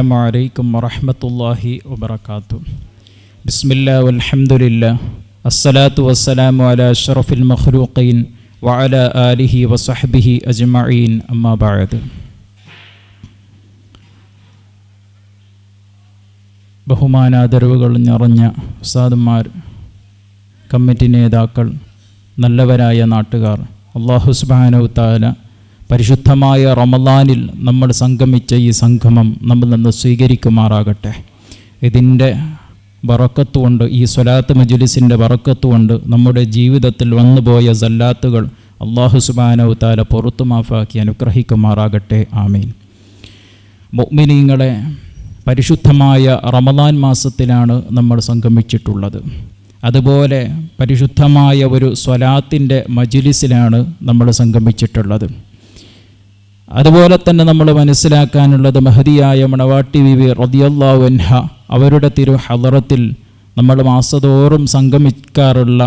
അസ്സലാമു വറഹ്മത്തുള്ളാഹി വബറകാതുഹു. ബിസ്മില്ലാഹി വൽഹംദുലില്ലാഹ് അസ്സലാത്തു വസ്സലാമു അലാ അഷ്റഫിൽ മഖ്ലൂഖീൻ വഅലാ ആലിഹി വസഹ്ബിഹി അജ്മഈൻ അമ്മാ ബഅദ്. ബഹുമാനാദരവുകൾ നിറഞ്ഞ ഉസ്താദുമാർ, കമ്മിറ്റി നേതാക്കൾ, നല്ലവരായ നാട്ടുകാർ, അല്ലാഹു സുബ്ഹാനഹു തആല പരിശുദ്ധമായ റമളാനിൽ നമ്മൾ സംഗമിച്ച ഈ സംഗമം നമ്മൾ നിന്ന് സ്വീകരിക്കുമാറാകട്ടെ. ഇതിൻ്റെ ബറക്കത്തുകൊണ്ട്, ഈ സ്വലാത്ത് മജ്ലിസിൻ്റെ ബറക്കത്തുകൊണ്ട് നമ്മുടെ ജീവിതത്തിൽ വന്നുപോയ സല്ലാത്തുകൾ അല്ലാഹു സുബ്ഹാനഹു തആല പുറത്തു മാഫാക്കി അനുഗ്രഹിക്കുമാറാകട്ടെ. ആമീൻ. മുഅ്മിനീങ്ങളെ, പരിശുദ്ധമായ റമളാൻ മാസത്തിലാണ് നമ്മൾ സംഗമിച്ചിട്ടുള്ളത്. അതുപോലെ പരിശുദ്ധമായ ഒരു സ്വലാത്തിൻ്റെ മജ്ലിസിലാണ് നമ്മൾ സംഗമിച്ചിട്ടുള്ളത്. അതുപോലെ തന്നെ നമ്മൾ മനസ്സിലാക്കാനുള്ളത്, മഹദിയായ മണവാട്ടി ബീവി റളിയല്ലാഹു അൻഹ അവരുടെ തിരു ഹളറത്തിൽ നമ്മൾ മാസതോറും സംഗമിക്കാറുള്ള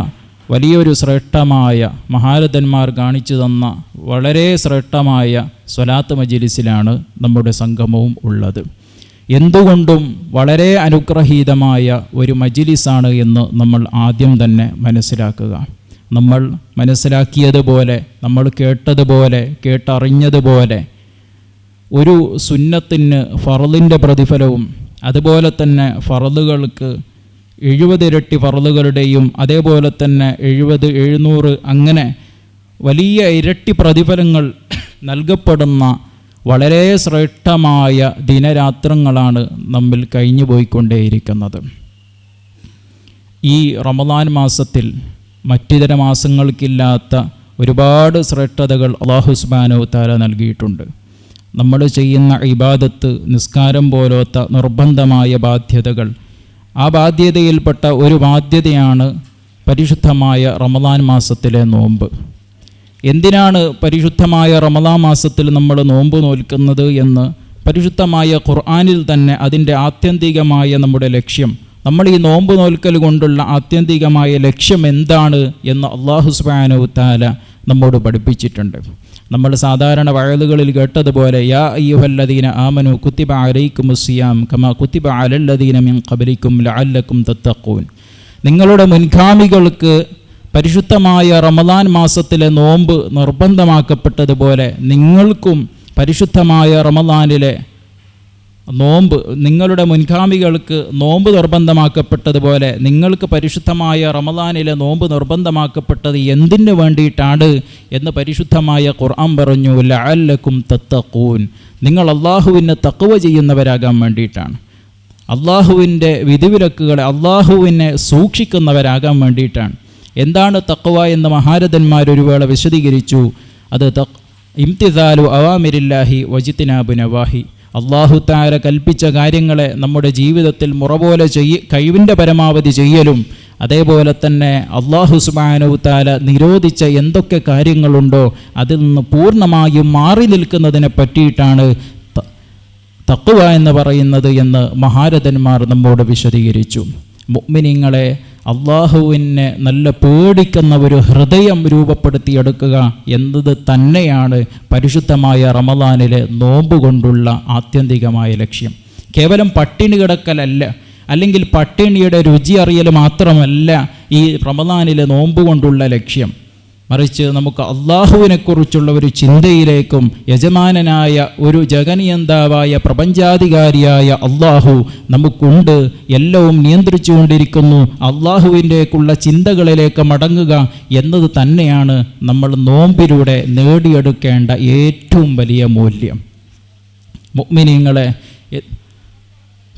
വലിയൊരു ശ്രേഷ്ഠമായ മഹാരഥന്മാർ കാണിച്ചു തന്ന വളരെ ശ്രേഷ്ഠമായ സ്വലാത്ത് മജ്ലിസിലാണ് നമ്മുടെ സംഗമവും ഉള്ളത്. എന്തുകൊണ്ടും വളരെ അനുഗ്രഹീതമായ ഒരു മജ്ലിസാണ് എന്ന് നമ്മൾ ആദ്യം തന്നെ മനസ്സിലാക്കുക. നമ്മൾ മനസ്സിലാക്കിയതുപോലെ, നമ്മൾ കേട്ടതുപോലെ, കേട്ടറിഞ്ഞതുപോലെ ഒരു സുന്നത്തിന് ഫർളിൻ്റെ പ്രതിഫലവും, അതുപോലെ തന്നെ ഫർളുകൾക്ക് 70 ഇരട്ടി ഫർളുകളുടെയും, അതേപോലെ തന്നെ 70, 700 അങ്ങനെ വലിയ ഇരട്ടി പ്രതിഫലങ്ങൾ നൽകപ്പെടുന്ന വളരെ ശ്രേഷ്ഠമായ ദിനരാത്രങ്ങളാണ് നമ്മിൽ കഴിഞ്ഞു പോയിക്കൊണ്ടേയിരിക്കുന്നത്. ഈ റമളാൻ മാസത്തിൽ മറ്റിതര മാസങ്ങൾക്കില്ലാത്ത ഒരുപാട് ശ്രേഷ്ഠതകൾ അല്ലാഹു സുബ്ഹാനഹു തആല നൽകിയിട്ടുണ്ട്. നമ്മൾ ചെയ്യുന്ന ഇബാദത്ത്, നിസ്കാരം പോലത്തെ നിർബന്ധമായ ബാധ്യതകൾ, ആ ബാധ്യതയിൽപ്പെട്ട ഒരു ബാധ്യതയാണ് പരിശുദ്ധമായ റമളാൻ മാസത്തിലെ നോമ്പ്. എന്തിനാണ് പരിശുദ്ധമായ റമളാൻ മാസത്തിൽ നമ്മൾ നോമ്പ് നോൽക്കുന്നത് എന്ന് പരിശുദ്ധമായ ഖുർആനിൽ തന്നെ അതിൻ്റെ ആത്യന്തികമായ നമ്മുടെ ലക്ഷ്യം, നമ്മൾ ഈ നോമ്പ് നോൽക്കൽ കൊണ്ടുള്ള ആത്യന്തികമായ ലക്ഷ്യം എന്താണ് എന്ന് അല്ലാഹു സുബ്ഹാനഹു തആല നമ്മോട് പഠിപ്പിച്ചിട്ടുണ്ട്. നമ്മൾ സാധാരണ വഅലുകളിൽ കേട്ടതുപോലെ, യാ അയ്യുഹല്ലദീന ആമനു കുത്തിബ അലൈക്കുമുസ്സിയാം കമാ കുത്തിബ അലല്ലദീന മിൻ ഖബ്ലിക്കും ലഅല്ലക്കും തത്തഖൂൻ. നിങ്ങളുടെ മുൻഗാമികൾക്ക് പരിശുദ്ധമായ റമളാൻ മാസത്തിലെ നോമ്പ് നിർബന്ധമാക്കപ്പെട്ടതുപോലെ നിങ്ങൾക്കും പരിശുദ്ധമായ റമളാനിലെ നോമ്പ്, നിങ്ങളുടെ മുൻഗാമികൾക്ക് നോമ്പ് നിർബന്ധമാക്കപ്പെട്ടതുപോലെ നിങ്ങൾക്ക് പരിശുദ്ധമായ റമളാനിലെ നോമ്പ് നിർബന്ധമാക്കപ്പെട്ടത് എന്തിനു വേണ്ടിയിട്ടാണ് എന്ന് പരിശുദ്ധമായ ഖുർആൻ പറഞ്ഞു, ലഅല്ലക്കും തത്തഖൂൻ. നിങ്ങൾ അള്ളാഹുവിനെ തഖ്വ ചെയ്യുന്നവരാകാൻ വേണ്ടിയിട്ടാണ്, അള്ളാഹുവിൻ്റെ വിധിവിലക്കുകളെ, അള്ളാഹുവിനെ സൂക്ഷിക്കുന്നവരാകാൻ വേണ്ടിയിട്ടാണ്. എന്താണ് തഖ്വ എന്ന് മഹാരഥന്മാർ ഒരു വേള വിശദീകരിച്ചു. അത് ഇംതിസാലു അവാമിരില്ലാഹി വജിത്തിനാബു നവാഹി. അല്ലാഹു തആല കൽപ്പിച്ച കാര്യങ്ങളെ നമ്മുടെ ജീവിതത്തിൽ മുറപോലെ കഴിവിൻ്റെ പരമാവധി ചെയ്യലും, അതേപോലെ തന്നെ അല്ലാഹു സുബ്ഹാനഹു തആല നിരോധിച്ച എന്തൊക്കെ കാര്യങ്ങളുണ്ടോ അതിൽ നിന്ന് പൂർണ്ണമായും മാറി നിൽക്കുന്നതിനെ പറ്റിയിട്ടാണ് തഖ്വ എന്ന് പറയുന്നത് എന്ന് മഹാരഥന്മാർ നമ്മോട് വിശദീകരിച്ചു. മുഅ്മിനീങ്ങളെ, അള്ളാഹുവിനെ നല്ല പേടിക്കുന്ന ഒരു ഹൃദയം രൂപപ്പെടുത്തിയെടുക്കുക എന്നത് തന്നെയാണ് പരിശുദ്ധമായ റമളാനിലെ നോമ്പ് കൊണ്ടുള്ള ആത്യന്തികമായ ലക്ഷ്യം. കേവലം പട്ടിണി കിടക്കലല്ല, അല്ലെങ്കിൽ പട്ടിണിയുടെ രുചി അറിയൽ മാത്രമല്ല ഈ റമളാനിലെ നോമ്പ് കൊണ്ടുള്ള ലക്ഷ്യം. മറിച്ച് നമുക്ക് അള്ളാഹുവിനെക്കുറിച്ചുള്ള ഒരു ചിന്തയിലേക്കും, യജമാനനായ ഒരു ജഗനിയന്താവായ പ്രപഞ്ചാധികാരിയായ അള്ളാഹു നമുക്കുണ്ട്, എല്ലാവും നിയന്ത്രിച്ചുകൊണ്ടിരിക്കുന്നു, അള്ളാഹുവിൻ്റെക്കുള്ള ചിന്തകളിലേക്ക് മടങ്ങുക എന്നത് തന്നെയാണ് നമ്മൾ നോമ്പിലൂടെ നേടിയെടുക്കേണ്ട ഏറ്റവും വലിയ മൂല്യം. മുഅ്മിനീങ്ങളെ,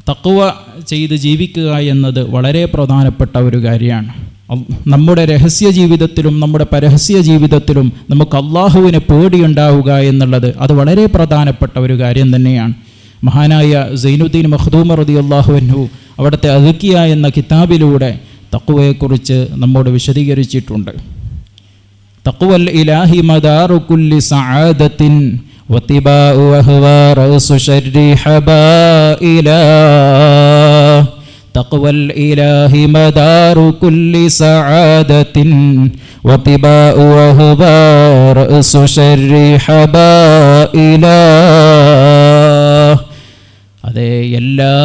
തഖ്വ ചെയ്ത് ജീവിക്കുക എന്നത് വളരെ പ്രധാനപ്പെട്ട ഒരു കാര്യമാണ്. നമ്മുടെ രഹസ്യ ജീവിതത്തിലും നമ്മുടെ പരഹസ്യ ജീവിതത്തിലും നമുക്ക് അള്ളാഹുവിനെ പേടിയുണ്ടാവുക എന്നുള്ളത് അത് വളരെ പ്രധാനപ്പെട്ട ഒരു കാര്യം തന്നെയാണ്. മഹാനായ സൈനുദ്ദീൻ മഖ്ദൂം റളിയല്ലാഹു അൻഹു അവിടുത്തെ അദ്കിയ എന്ന കിതാബിലൂടെ തഖ്വയെക്കുറിച്ച് നമ്മോട് വിശദീകരിച്ചിട്ടുണ്ട്. തഖ്വൽ ഇലാഹി മദാറു കുല്ലി സഅദത്തിൻ വതിബാഉ അഹ്വാ റഅസു ശർരി ഹബായിലാ. تقوى الإله مدار كل سعادة وطباء وهبى رأس شر حبائلا. അതേ, എല്ലാ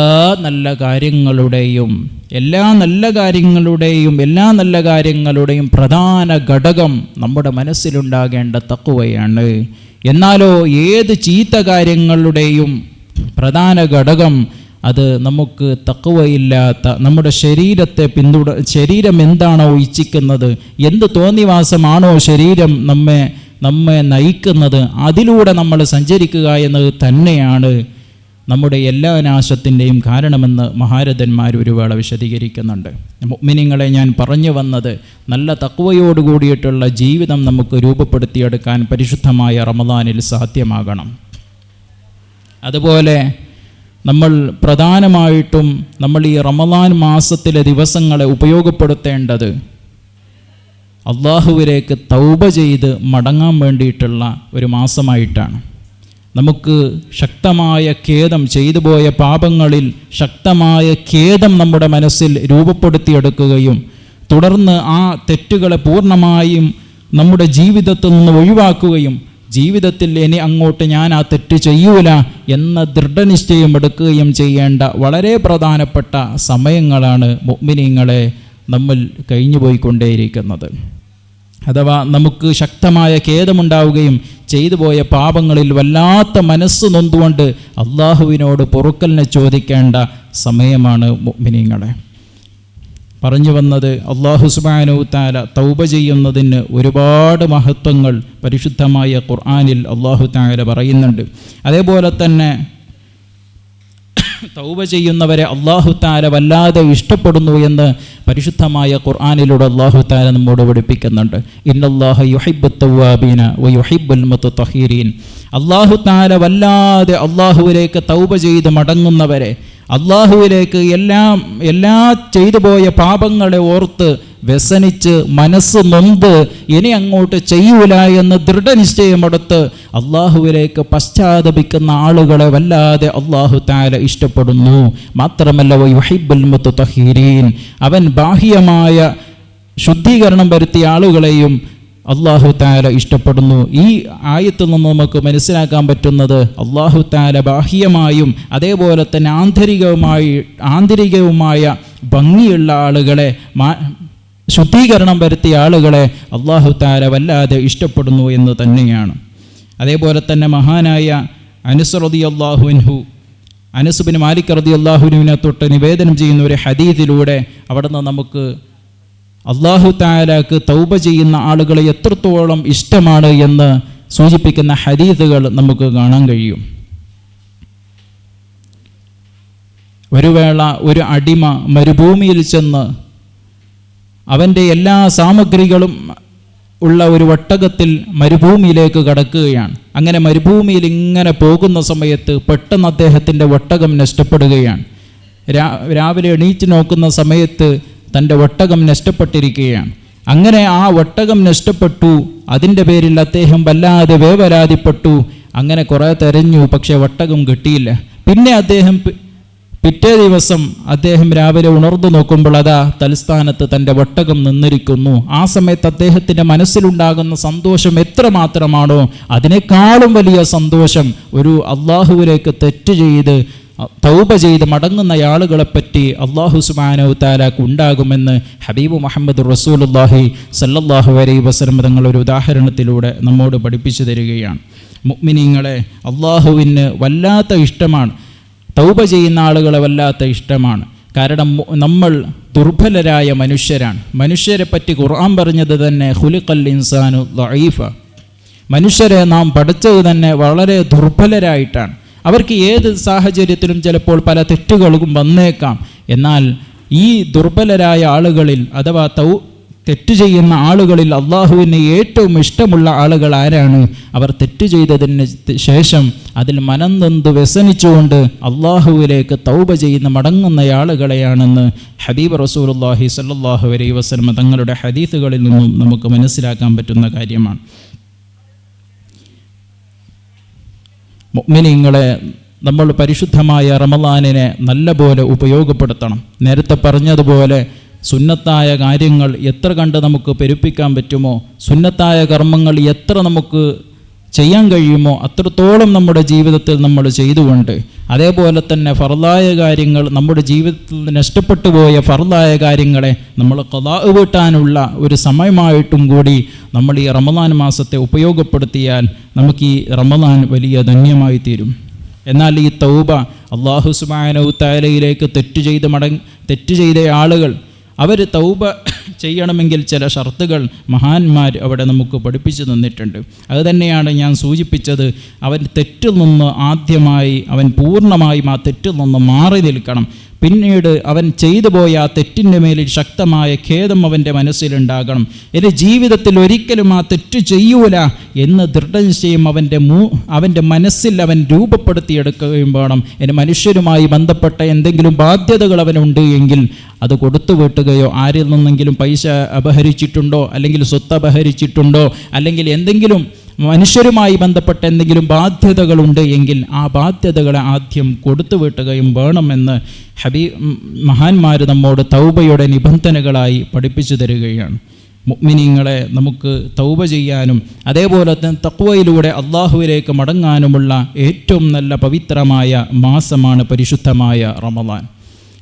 നല്ല കാര്യങ്ങളുടെയും പ്രധാന ഘടകം നമ്മുടെ മനസ്സിലുണ്ടാകേണ്ട തഖ്വയാണ്. എന്നാലോ ഏത് ചീത്ത കാര്യങ്ങളുടെയും പ്രധാന ഘടകം അത് നമുക്ക് തഖ്വയില്ലാത്ത നമ്മുടെ ശരീരം എന്താണോ ഇച്ഛിക്കുന്നത്, എന്ത് തോന്നിവാസമാണോ ശരീരം നമ്മെ നയിക്കുന്നത്, അതിലൂടെ നമ്മൾ സഞ്ചരിക്കുക എന്നത് തന്നെയാണ് നമ്മുടെ എല്ലാ നാശത്തിൻ്റെയും കാരണമെന്ന് മഹാരഥന്മാർ ഒരു വേള വിശദീകരിക്കുന്നുണ്ട്. മുഅ്മിനീങ്ങളെ, ഞാൻ പറഞ്ഞു വന്നത് നല്ല തഖ്വയോട് കൂടിയിട്ടുള്ള ജീവിതം നമുക്ക് രൂപപ്പെടുത്തിയെടുക്കാൻ പരിശുദ്ധമായ റമദാനിൽ സാധ്യമാകണം. അതുപോലെ നമ്മൾ പ്രധാനമായിട്ടും ഈ റമദാൻ മാസത്തിലെ ദിവസങ്ങളെ ഉപയോഗപ്പെടുത്തേണ്ടത് അള്ളാഹുവിലേക്ക് തൗബ ചെയ്ത് മടങ്ങാൻ വേണ്ടിയിട്ടുള്ള ഒരു മാസമായിട്ടാണ്. നമുക്ക് ശക്തമായ ഖേദം, ചെയ്തു പോയ പാപങ്ങളിൽ ശക്തമായ ഖേദം നമ്മുടെ മനസ്സിൽ രൂപപ്പെടുത്തിയെടുക്കുകയും തുടർന്ന് ആ തെറ്റുകളെ പൂർണ്ണമായും നമ്മുടെ ജീവിതത്തിൽ നിന്ന് ഒഴിവാക്കുകയും ജീവിതത്തിൽ ഇനി അങ്ങോട്ട് ഞാൻ ആ തെറ്റ് ചെയ്യൂല എന്ന ദൃഢനിശ്ചയം എടുക്കുകയും ചെയ്യേണ്ട വളരെ പ്രധാനപ്പെട്ട സമയങ്ങളാണ് മുഅ്മിനീങ്ങളെ നമ്മൾ കഴിഞ്ഞു പോയിക്കൊണ്ടേയിരിക്കുന്നത്. അഥവാ നമുക്ക് ശക്തമായ ഖേദമുണ്ടാവുകയും ചെയ്തു പോയ പാപങ്ങളിൽ വല്ലാത്ത മനസ്സ് നൊന്തുകൊണ്ട് അള്ളാഹുവിനോട് പൊറുക്കലിനെ ചോദിക്കേണ്ട സമയമാണ് മുഅ്മിനീങ്ങളെ. പറഞ്ഞു വന്നത്, അല്ലാഹു സുബ്ഹാനഹു തആല തൗബ ചെയ്യുന്നതിന് ഒരുപാട് മഹത്വങ്ങൾ പരിശുദ്ധമായ ഖുർആനിൽ അല്ലാഹു തആല പറയുന്നുണ്ട്. അതേപോലെ തന്നെ തൗബ ചെയ്യുന്നവരെ അല്ലാഹു തആല വല്ലാതെ ഇഷ്ടപ്പെടുന്നു എന്ന് പരിശുദ്ധമായ ഖുർആനിലൂടെ അല്ലാഹു തആല നമ്മോട് പഠിപ്പിക്കുന്നുണ്ട്. ഇന്നല്ലാഹ യുഹിബ്ബുത് തവ്വാബീന വയുഹിബ്ബുൽ മുതതഹിരീൻ. അല്ലാഹു തആല വല്ലാതെ അല്ലാഹുവിലേക്ക് തൗബ ചെയ്ത് മടങ്ങുന്നവരെ, അള്ളാഹുവിലേക്ക് എല്ലാ ചെയ്തു പോയ പാപങ്ങളെ ഓർത്ത് വ്യസനിച്ച് മനസ്സ് നൊന്ത് ഇനി അങ്ങോട്ട് ചെയ്യൂല എന്ന് ദൃഢനിശ്ചയമെടുത്ത് അള്ളാഹുവിലേക്ക് പശ്ചാത്തപിക്കുന്ന ആളുകളെ വല്ലാതെ അള്ളാഹു തആല ഇഷ്ടപ്പെടുന്നു. മാത്രമല്ല വയുഹിബ്ബുൽ മുതതഹിരീൻ, അവൻ ബാഹ്യമായ ശുദ്ധീകരണം വരുത്തിയ ആളുകളെയും അള്ളാഹു തആല ഇഷ്ടപ്പെടുന്നു. ഈ ആയത്തിൽ നിന്ന് നമുക്ക് മനസ്സിലാക്കാൻ പറ്റുന്നത് അള്ളാഹു തആല ബാഹ്യമായും അതേപോലെ തന്നെ ആന്തരികവുമായ ഭംഗിയുള്ള ആളുകളെ, ശുദ്ധീകരണം വരുത്തിയ ആളുകളെ അള്ളാഹു തആല വല്ലാതെ ഇഷ്ടപ്പെടുന്നു എന്ന് തന്നെയാണ്. അതേപോലെ തന്നെ മഹാനായ അനസ് റളിയല്ലാഹു അൻഹു, അനസ് ബിൻ മാലിക് റളിയല്ലാഹു അൻഹുവിനെ തൊട്ട് നിവേദനം ചെയ്യുന്ന ഒരു ഹദീസിലൂടെ അവിടുന്ന് നമുക്ക് അല്ലാഹു തആലക്ക് തൗബ ചെയ്യുന്ന ആളുകളെ എത്രത്തോളം ഇഷ്ടമാണ് എന്ന് സൂചിപ്പിക്കുന്ന ഹദീസുകൾ നമുക്ക് കാണാൻ കഴിയും. ഒരു വേള ഒരു അടിമ മരുഭൂമിയിൽ ചെന്ന് അവൻ്റെ എല്ലാ സാമഗ്രികളും ഉള്ള ഒരു ഒട്ടകത്തിൽ മരുഭൂമിയിലേക്ക് കടക്കുകയാണ്. അങ്ങനെ മരുഭൂമിയിൽ ഇങ്ങനെ പോകുന്ന സമയത്ത് പെട്ടെന്ന് അദ്ദേഹത്തിൻ്റെ ഒട്ടകം നഷ്ടപ്പെടുകയാണ്. രാവിലെ എണീറ്റ് നോക്കുന്ന സമയത്ത് തൻ്റെ ഒട്ടകം നഷ്ടപ്പെട്ടിരിക്കുകയാണ്. അങ്ങനെ ആ ഒട്ടകം നഷ്ടപ്പെട്ടു. അതിൻ്റെ പേരിൽ അദ്ദേഹം വല്ലാതെ വേവലാതിപ്പെട്ടു. അങ്ങനെ കുറേ തെരഞ്ഞു, പക്ഷേ ഒട്ടകം കിട്ടിയില്ല. പിന്നെ പിറ്റേ ദിവസം അദ്ദേഹം രാവിലെ ഉണർന്നു നോക്കുമ്പോൾ അതാ തലസ്ഥാനത്ത് തൻ്റെ ഒട്ടകം നിന്നിരിക്കുന്നു. ആ സമയത്ത് അദ്ദേഹത്തിൻ്റെ മനസ്സിലുണ്ടാകുന്ന സന്തോഷം എത്രമാത്രമാണോ അതിനേക്കാളും വലിയ സന്തോഷം ഒരു അള്ളാഹുവിലേക്ക് തെറ്റ് ചെയ്ത് തൗബ ചെയ്ത് മടങ്ങുന്ന ആളുകളെപ്പറ്റി അല്ലാഹു സുബ്ഹാനഹു തആലക്ക് ഉണ്ടാകുമെന്ന് ഹബീബ് മുഹമ്മദ് റസൂലുള്ളാഹി സല്ലല്ലാഹു അലൈഹി വസല്ലം തങ്ങൾ ഒരു ഉദാഹരണത്തിലൂടെ നമ്മോട് പഠിപ്പിച്ചു തരികയാണ്. മുഅ്മിനീങ്ങളെ, അള്ളാഹുവിന് വല്ലാത്ത ഇഷ്ടമാണ് തൗബ ചെയ്യുന്ന ആളുകളെ വല്ലാത്ത ഇഷ്ടമാണ്. കാരണം നമ്മൾ ദുർബലരായ മനുഷ്യരാണ്. മനുഷ്യരെ പറ്റി ഖുർആൻ പറഞ്ഞത് തന്നെ ഖുലിഖൽ ഇൻസാനു ദഈഫ. മനുഷ്യരെ നാം പഠിച്ചത് തന്നെ വളരെ ദുർബലരായിട്ടാണ്. അവർക്ക് ഏത് സാഹചര്യത്തിലും ചിലപ്പോൾ പല തെറ്റുകളും വന്നേക്കാം. എന്നാൽ ഈ ദുർബലരായ ആളുകളിൽ അഥവാ തെറ്റ് ചെയ്യുന്ന ആളുകളിൽ അള്ളാഹുവിന് ഏറ്റവും ഇഷ്ടമുള്ള ആളുകൾ ആരാണ്? അവർ തെറ്റ് ചെയ്തതിന് ശേഷം അതിൽ മനം നൊന്ത് വ്യസനിച്ചുകൊണ്ട് അള്ളാഹുവിലേക്ക് തൗബ ചെയ്യുന്ന മടങ്ങുന്ന ആളുകളെയാണെന്ന് ഹബീബ് റസൂലുള്ളാഹി സ്വല്ലല്ലാഹു അലൈഹി വസല്ലം തങ്ങളുടെ ഹദീസുകളിൽ നിന്നും നമുക്ക് മനസ്സിലാക്കാൻ പറ്റുന്ന കാര്യമാണ്. മുഅ്മിനീങ്ങളെ, നമ്മൾ പരിശുദ്ധമായ റമളാനിനെ നല്ലപോലെ ഉപയോഗപ്പെടുത്തണം. നേരത്തെ പറഞ്ഞതുപോലെ സുന്നത്തായ കാര്യങ്ങൾ എത്ര കണ്ട് നമുക്ക് പെരുപ്പിക്കാൻ പറ്റുമോ, സുന്നത്തായ കർമ്മങ്ങൾ എത്ര നമുക്ക് ചെയ്യാൻ കഴിയുമോ അത്രത്തോളം നമ്മുടെ ജീവിതത്തിൽ നമ്മൾ ചെയ്തുകൊണ്ട്, അതേപോലെ തന്നെ ഫർളായ കാര്യങ്ങൾ, നമ്മുടെ ജീവിതത്തിൽ നഷ്ടപ്പെട്ടു പോയ ഫർളായ കാര്യങ്ങളെ നമ്മൾ ഖളാ വീട്ടാനുള്ള ഒരു സമയമായിട്ടും കൂടി നമ്മൾ ഈ റമളാൻ മാസത്തെ ഉപയോഗപ്പെടുത്തിയാൽ നമുക്ക് ഈ റമളാൻ വലിയ ധന്യമായി തീരും. എന്നാൽ ഈ തൗബ, അല്ലാഹു സുബ്ഹാനഹു തആലയിലേക്ക് തെറ്റ് ചെയ്ത ആളുകൾ അവർ തൗബ ചെയ്യണമെങ്കിൽ ചില ഷർത്തുകൾ മഹാന്മാർ അവിടെ നമുക്ക് പഠിപ്പിച്ചു തന്നിട്ടുണ്ട്. അതുതന്നെയാണ് ഞാൻ സൂചിപ്പിച്ചത്. അവൻ തെറ്റിൽ നിന്ന് ആദ്യമായി അവൻ പൂർണ്ണമായും ആ തെറ്റിൽ നിന്ന് മാറി നിൽക്കണം. പിന്നീട് അവൻ ചെയ്തു പോയ ആ തെറ്റിൻ്റെ മേലിൽ ശക്തമായ ഖേദം അവൻ്റെ മനസ്സിലുണ്ടാകണം. എൻ്റെ ജീവിതത്തിൽ ഒരിക്കലും ആ തെറ്റ് ചെയ്യൂല എന്ന് ദൃഢനിശ്ചയം അവൻ്റെ മനസ്സിൽ അവൻ രൂപപ്പെടുത്തിയെടുക്കുകയും വേണം. എൻ്റെ മനുഷ്യരുമായി ബന്ധപ്പെട്ട എന്തെങ്കിലും ബാധ്യതകൾ അവനുണ്ട് എങ്കിൽ അത് കൊടുത്തു വീട്ടുകയോ, ആരിൽ നിന്നെങ്കിലും പൈസ അപഹരിച്ചിട്ടുണ്ടോ, അല്ലെങ്കിൽ സ്വത്ത് അപഹരിച്ചിട്ടുണ്ടോ, അല്ലെങ്കിൽ എന്തെങ്കിലും മനുഷ്യരുമായി ബന്ധപ്പെട്ട എന്തെങ്കിലും ബാധ്യതകളുണ്ട് എങ്കിൽ ആ ബാധ്യതകളെ ആദ്യം കൊടുത്തു വീട്ടുകയും വേണമെന്ന് മഹാന്മാർ നമ്മോട് തൗബയുടെ നിബന്ധനകളായി പഠിപ്പിച്ചു തരികയാണ്. മുഅ്മിനീങ്ങളെ, നമുക്ക് തൗബ ചെയ്യാനും അതേപോലെ തന്നെ തഖ്വയിലൂടെ അള്ളാഹുവിലേക്ക് മടങ്ങാനുമുള്ള ഏറ്റവും നല്ല പവിത്രമായ മാസമാണ് പരിശുദ്ധമായ റമളാൻ.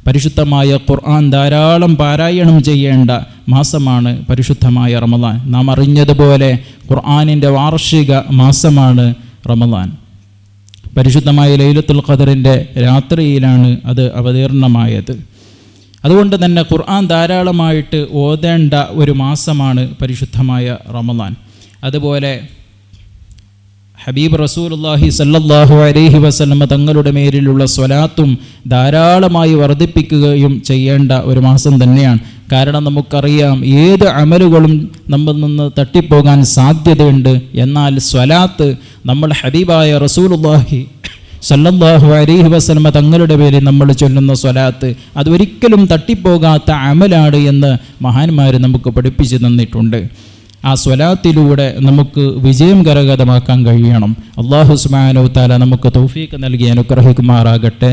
പരിശുദ്ധമായ ഖുർആൻ ധാരാളം പാരായണം ചെയ്യേണ്ട മാസമാണ് പരിശുദ്ധമായ റമളാൻ. നാം അറിഞ്ഞതുപോലെ ഖുർആനിൻ്റെ വാർഷിക മാസമാണ് റമളാൻ. പരിശുദ്ധമായ ലൈലത്തുൽ ഖദറിൻ്റെ രാത്രിയിലാണ് അത് അവതീർണമായത്. അതുകൊണ്ട് തന്നെ ഖുർആൻ ധാരാളമായിട്ട് ഓതേണ്ട ഒരു മാസമാണ് പരിശുദ്ധമായ റമളാൻ. അതുപോലെ ഹബീബ് റസൂലുള്ളാഹി സല്ലല്ലാഹു അലൈഹി വസല്ലമ തങ്ങളുടെ മേലിലുള്ള സ്വലാത്തും ധാരാളമായി വർദ്ധിപ്പിക്കുകയും ചെയ്യേണ്ട ഒരു മാസം തന്നെയാണ്. കാരണം നമുക്കറിയാം, ഏത് അമലുകളും നമ്മിൽ നിന്ന് തട്ടിപ്പോകാൻ സാധ്യതയുണ്ട്. എന്നാൽ സ്വലാത്ത്, നമ്മൾ ഹബീബായ റസൂലുള്ളാഹി സല്ലല്ലാഹു അലൈഹി വസല്ലമ തങ്ങളുടെ പേരിൽ നമ്മൾ ചൊല്ലുന്ന സ്വലാത്ത്, അതൊരിക്കലും തട്ടിപ്പോകാത്ത അമലാണ് എന്ന് മഹാന്മാർ നമുക്ക് പഠിപ്പിച്ചു തന്നിട്ടുണ്ട്. ആ സ്വലാത്തിലൂടെ നമുക്ക് വിജയം കരഗതമാക്കാൻ കഴിയണം. അല്ലാഹു സുബ്ഹാനഹു തആല നമുക്ക് തൗഫീഖ് നൽകി അനുഗ്രഹിക്കുമാറാകട്ടെ.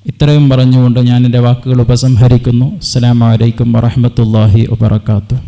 ഇത്രയും പറഞ്ഞുകൊണ്ട് ഞാൻ എൻ്റെ വാക്കുകൾ ഉപസംഹരിക്കുന്നു. അസ്സലാമു അലൈക്കും വറഹ്മത്തുള്ളാഹി വബറകാതുഹു.